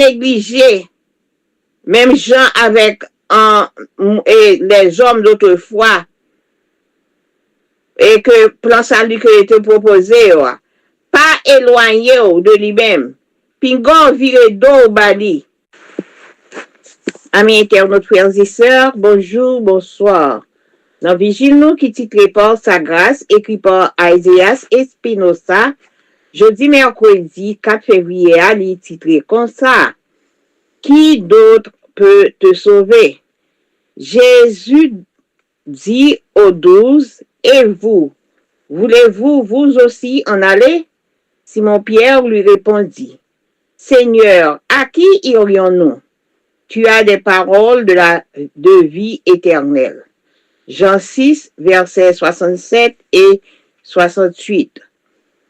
négligé, même gens avec et les hommes d'autrefois, et que plan salut que était proposé, pas éloigné de lui-même. Pingon vire d'eau bali. Amis internautes, frères et sœurs, bonjour, bonsoir. Dans Vigile nous qui titre par Sa grâce, écrit par Isaias Espinosa, jeudi mercredi 4 février, il titré comme ça. Qui d'autre peut te sauver? Jésus dit aux 12, et vous, voulez-vous vous aussi en aller? Simon-Pierre lui répondit, Seigneur, à qui irions-nous? Tu as des paroles de vie éternelle. Jean 6, versets 67 et 68.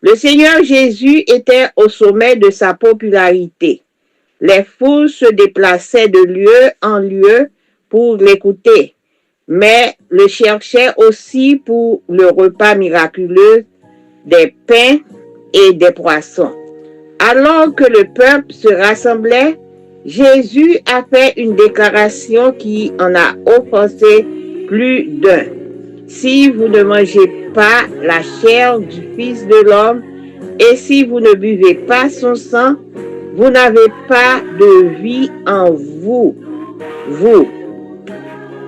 Le Seigneur Jésus était au sommet de sa popularité. Les foules se déplaçaient de lieu en lieu pour l'écouter, mais le cherchaient aussi pour le repas miraculeux des pains et des poissons. Alors que le peuple se rassemblait, Jésus a fait une déclaration qui en a offensé plus d'un. Si vous ne mangez pas la chair du Fils de l'homme et si vous ne buvez pas son sang, vous n'avez pas de vie en vous. Vous.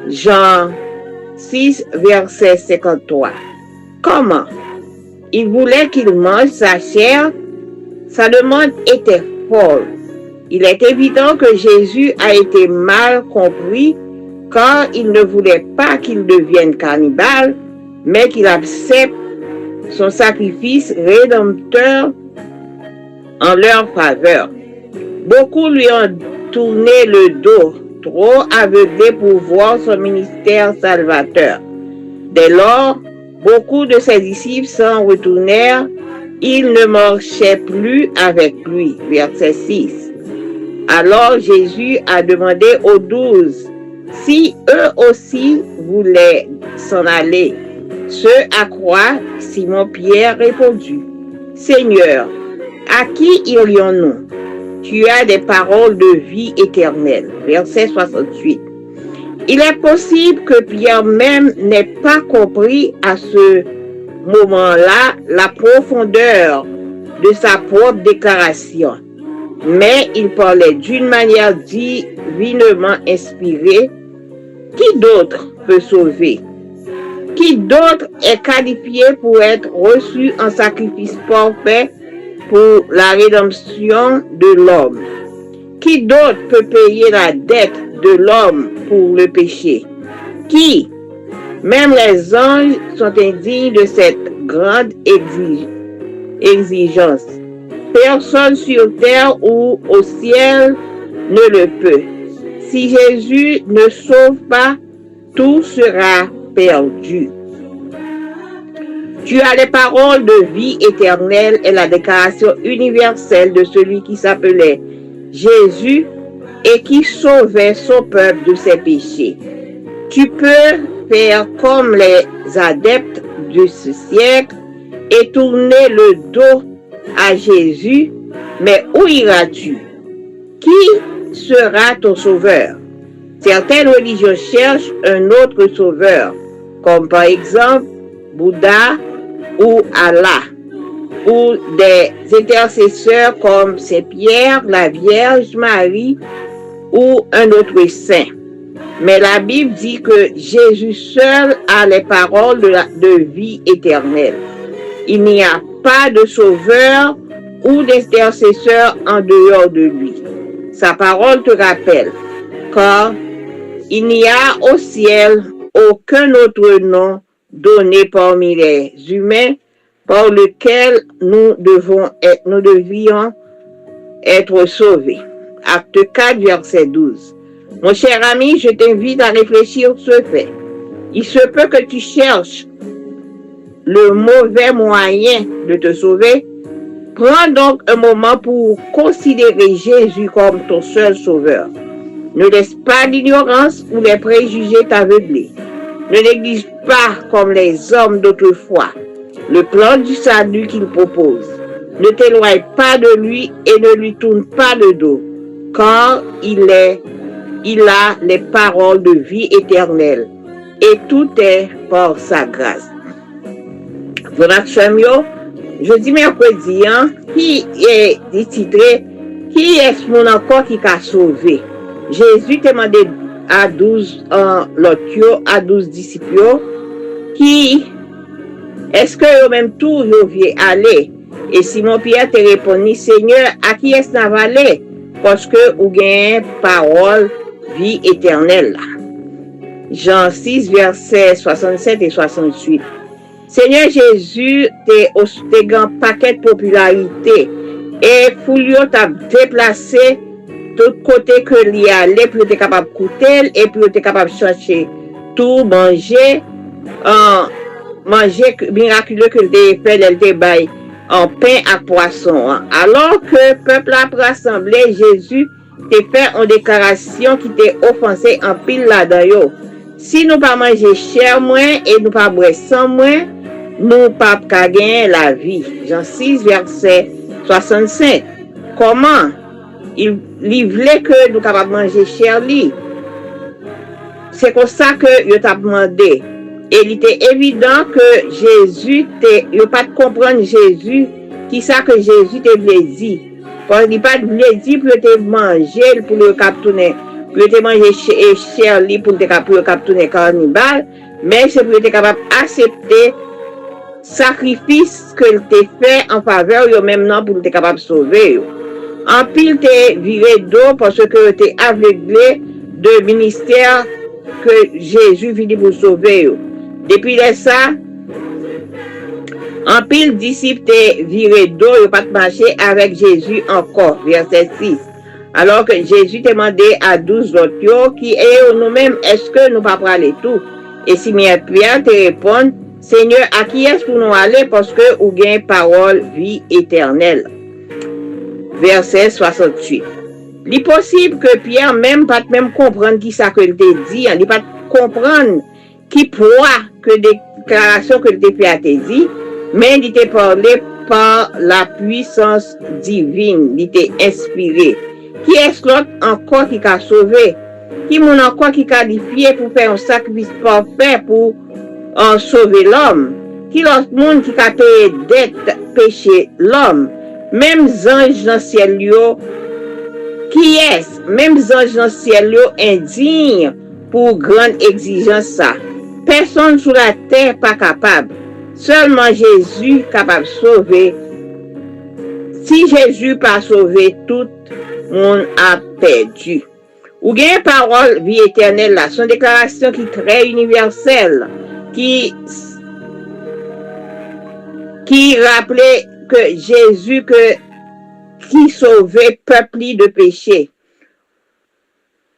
Jean 6, verset 53. Comment? Il voulait qu'il mange sa chair. Sa demande était folle. Il est évident que Jésus a été mal compris car il ne voulait pas qu'il devienne cannibale, mais qu'il accepte son sacrifice rédempteur en leur faveur. Beaucoup lui ont tourné le dos, trop aveuglés pour voir son ministère salvateur. Dès lors, beaucoup de ses disciples s'en retournèrent. Ils ne marchaient plus avec lui. Verset 6. Alors Jésus a demandé aux 12 si eux aussi voulaient s'en aller. Ce à quoi Simon-Pierre répondit, Seigneur, à qui irions-nous? Tu as des paroles de vie éternelle. Verset 68. Il est possible que Pierre même n'ait pas compris à ce moment-là la profondeur de sa propre déclaration. Mais il parlait d'une manière divinement inspirée. Qui d'autre peut sauver? Qui d'autre est qualifié pour être reçu en sacrifice parfait pour la rédemption de l'homme? Qui d'autre peut payer la dette de l'homme pour le péché? Qui? Même les anges sont indignes de cette grande exigence. Personne sur terre ou au ciel ne le peut. Si Jésus ne sauve pas, tout sera perdu. Tu as les paroles de vie éternelle et la déclaration universelle de celui qui s'appelait Jésus et qui sauvait son peuple de ses péchés. Tu peux faire comme les adeptes de ce siècle et tourner le dos à Jésus, mais où iras-tu? Qui sera ton sauveur? Certaines religions cherchent un autre sauveur, comme par exemple Bouddha ou Allah, ou des intercesseurs comme Saint Pierre, la Vierge Marie ou un autre saint. Mais la Bible dit que Jésus seul a les paroles de vie éternelle. Il n'y a pas de sauveur ou d'intercesseur en dehors de lui. Sa parole te rappelle, car il n'y a au ciel aucun autre nom donné parmi les humains par lequel nous devions être sauvés. Acte 4, verset 12. Mon cher ami, je t'invite à réfléchir sur ce fait. Il se peut que tu cherches le mauvais moyen de te sauver. Prends donc un moment pour considérer Jésus comme ton seul sauveur. Ne laisse pas l'ignorance ou les préjugés t'aveugler. Ne néglige pas, comme les hommes d'autrefois, le plan du salut qu'il propose. Ne t'éloigne pas de lui et ne lui tourne pas le dos. car il a les paroles de vie éternelle, et tout est par sa grâce. Voilà, Chamio, jeudi mercredi, qui est titré, qui est mon encore qui a sauvé? Jésus t'a demandé à 12 à 12 disciples, qui est-ce que eux même tout yo viennent aller? Et Simon Pierre te répondit, Seigneur, à qui est-ce qu'on va aller? Parce que vous avez parole, vie éternelle. Jean 6, versets 67 et 68. Seigneur Jésus, te un paquet de popularité. Et Foulio t'a déplacé tout côté que l'y allait pour être capable de coûter et pour être capable de chercher tout, manger miraculeux que le fait, elle te baille en pain à poisson. Alors que le peuple a rassemblé, Jésus te fait une déclaration qui t'est offensé en pile là-dedans. Si nous pas manger cher moins et nous pas boire sans moins, nous pas gagner la vie. Jean 6, verset 65. Comment? Il voulait que nous capables manger cher lui. C'est comme ça que je t'a demandé. Et il était évident que Jésus, il ne pas comprendre Jésus, qui ça que Jésus te voulait dire. Parce qu'il pas voulait dire pour te manger, pour le capturer, pour te manger cher, pour te capturer cannibale, mais c'est pour te capable d'accepter sacrifice que te fait en faveur de même non pour te capable de sauver. En pile te viré d'eau parce que tu es aveuglé de ministère que Jésus vient pour sauver. Depuis ça, en pile disciple te viré d'eau, il pas marcher avec Jésus encore. Verset 6. Alors que Jésus te demandé à 12 autres qui est nous-mêmes, est-ce que nous pas parler tout? Et Simon Pierre te répond, Seigneur, à qui est-ce que nous aller parce que vous avez parole vie éternelle. Verset 68. Il est possible que Pierre même pas même comprendre qui ça que il te dit, il pas comprendre qui poids que déclaration que il te fait à te dit, mais il te parlé par la puissance divine, il te inspiré. Qui est-ce l'autre encore qui a sauvé? Qui mon encore qui qualifié pour faire un sacrifice parfait pour sauver l'homme? Qui l'autre monde qui a payé dette péché l'homme? Même anges dans le ciel, qui est-ce? Même anges dans le ciel, indignes pour grande exigence ça. Personne sur la terre pas capable. Seulement Jésus capable de sauver. Si Jésus pas sauvé, tout le monde a perdu. Ou bien parole vie éternelle là, son déclaration qui est très universelle, qui rappelait que Jésus qui sauvait peuple de péché.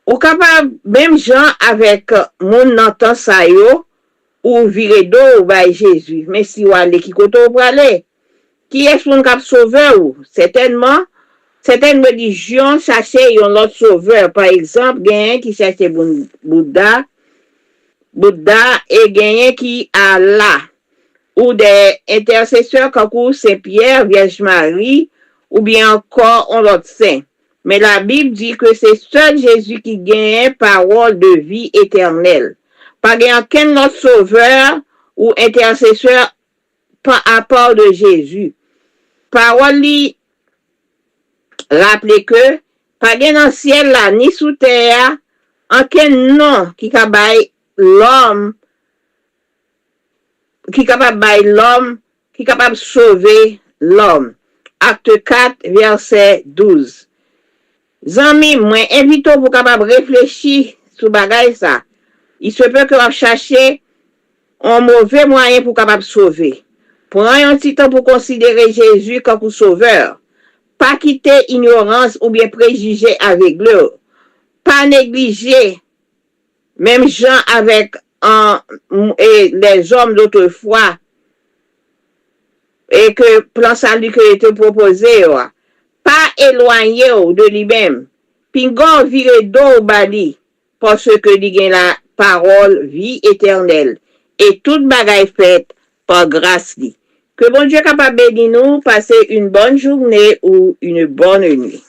Ou capable même gens avec mon entend ça yo ou virer d'eau ou by Jésus. Mais si ou aller qui côté ou aller, qui est-ce qu'on cap sauver ou? Certaines religions cherchaient un autre sauveur. Par exemple, gagnent qui cherchait Bouddha et gagnent qui Allah. Ou des intercesseurs comme Saint-Pierre, Vierge Marie, ou bien encore un autre saint. Mais la Bible dit que c'est seul Jésus qui gagne parole de vie éternelle. Pas aucun autre sauveur ou intercesseur à part de Jésus. Parole li rappelez que pas dans le ciel là ni sous terre aucun nom qui capable l'homme qui capable de sauver l'homme. Acte 4, verset 12. Zami, moi, invite pour capable réfléchir sur bagay ça. Il se peut que vous cherchiez un mauvais moyen pour capable sauver. Prenez un petit temps pour considérer Jésus comme sauveur. Pas quitter ignorance ou bien préjugés aveugleux. Pas négliger même gens avec les hommes d'autrefois et que plan salut que était proposé pas éloigné de lui-même pingon vire d'eau bali parce que il gagne la parole vie éternelle et toute bagaille faite par grâce li. Que bon Dieu capable bénir nous passer une bonne journée ou une bonne nuit.